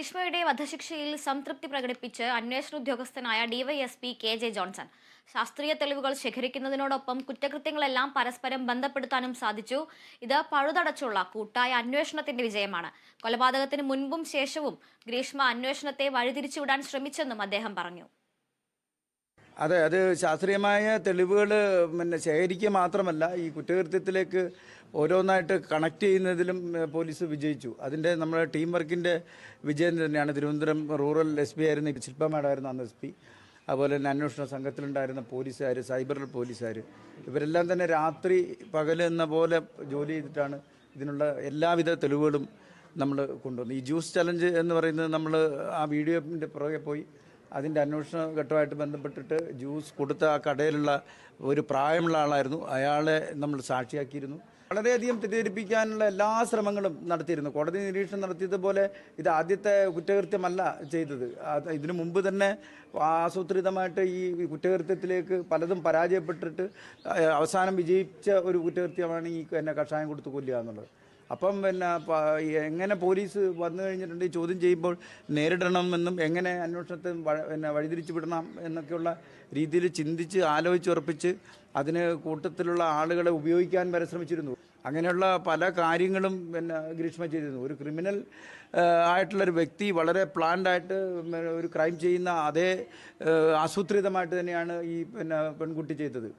ഗ്രീഷ്മയുടെ വധശിക്ഷയിൽ സംതൃപ്തി പ്രകടിപ്പിച്ച് അന്വേഷണ ഉദ്യോഗസ്ഥനായ ഡിവൈഎസ്പി കെ.ജെ. ജോൺസൺ ശാസ്ത്രീയ തെളിവുകൾ ശേഖരിക്കുന്നതിനോടൊപ്പം കുറ്റകൃത്യങ്ങളെല്ലാം പരസ്പരം ബന്ധപ്പെടുത്താനും സാധിച്ചു. ഇത് പഴുതടച്ചുള്ള കൂട്ടായ അന്വേഷണത്തിന്റെ വിജയമാണ്. കൊലപാതകത്തിന് മുൻപും ശേഷവും ഗ്രീഷ്മ അന്വേഷണത്തെ വഴിതിരിച്ചുവിടാൻ ശ്രമിച്ചെന്നും അദ്ദേഹം പറഞ്ഞു. അതെ, അത് ശാസ്ത്രീയമായ തെളിവുകൾ ശേഖരിക്കുക മാത്രമല്ല, ഈ കുറ്റകൃത്യത്തിലേക്ക് ഓരോന്നായിട്ട് കണക്ട് ചെയ്യുന്നതിലും പോലീസ് വിജയിച്ചു. അതിൻ്റെ നമ്മുടെ ടീം വർക്കിൻ്റെ വിജയം തന്നെയാണ്. തിരുവനന്തപുരം റൂറൽ SP ആയിരുന്ന ശില്പ മാഡമായിരുന്നു അന്ന് SP. അതുപോലെ തന്നെ അന്വേഷണ സംഘത്തിലുണ്ടായിരുന്ന പോലീസുകാർ, സൈബർ പോലീസുകാർ, ഇവരെല്ലാം തന്നെ രാത്രി പകൽ എന്ന പോലെ ജോലി ചെയ്തിട്ടാണ് ഇതിനുള്ള എല്ലാവിധ തെളിവുകളും നമ്മൾ കൊണ്ടുവന്നത്. ഈ ജ്യൂസ് ചലഞ്ച് എന്ന് പറയുന്നത് നമ്മൾ ആ വീഡിയോൻ്റെ പുറകെ പോയി അതിൻ്റെ അന്വേഷണ ഘട്ടമായിട്ട് ബന്ധപ്പെട്ടിട്ട് ജ്യൂസ് കൊടുത്ത ആ കടയിലുള്ള ഒരു പ്രായമുള്ള ആളായിരുന്നു. അയാളെ നമ്മൾ സാക്ഷിയാക്കിയിരുന്നു. വളരെയധികം തെറ്റിദ്ധരിപ്പിക്കാനുള്ള എല്ലാ ശ്രമങ്ങളും നടത്തിയിരുന്നു. കോടതി നിരീക്ഷണം നടത്തിയതുപോലെ ഇത് ആദ്യത്തെ കുറ്റകൃത്യമല്ല ചെയ്തത്. ഇതിനു മുമ്പ് തന്നെ ആസൂത്രിതമായിട്ട് ഈ കുറ്റകൃത്യത്തിലേക്ക് പലതും പരാജയപ്പെട്ടിട്ട് അവസാനം വിജയിച്ച ഒരു കുറ്റകൃത്യമാണ് ഈ കഷായം കൊടുത്ത് കൊല്ലുക എന്നുള്ളത്. അപ്പം എങ്ങനെ പോലീസ് വന്നു കഴിഞ്ഞിട്ടുണ്ടെങ്കിൽ ചോദ്യം ചെയ്യുമ്പോൾ നേരിടണമെന്നും എങ്ങനെ അന്വേഷണത്തെ വഴിതിരിച്ചു വിടണം എന്നൊക്കെയുള്ള രീതിയിൽ ചിന്തിച്ച് ആലോചിച്ചുറപ്പിച്ച് അതിന് കൂട്ടത്തിലുള്ള ആളുകളെ ഉപയോഗിക്കാൻ വരെ ശ്രമിച്ചിരുന്നു. അങ്ങനെയുള്ള പല കാര്യങ്ങളും ഗ്രീഷ്മ ചെയ്തിരുന്നു. ഒരു ക്രിമിനൽ ആയിട്ടുള്ളൊരു വ്യക്തി വളരെ പ്ലാൻഡായിട്ട് ഒരു ക്രൈം ചെയ്യുന്ന അതേ ആസൂത്രിതമായിട്ട് തന്നെയാണ് ഈ പെൺകുട്ടി ചെയ്തത്.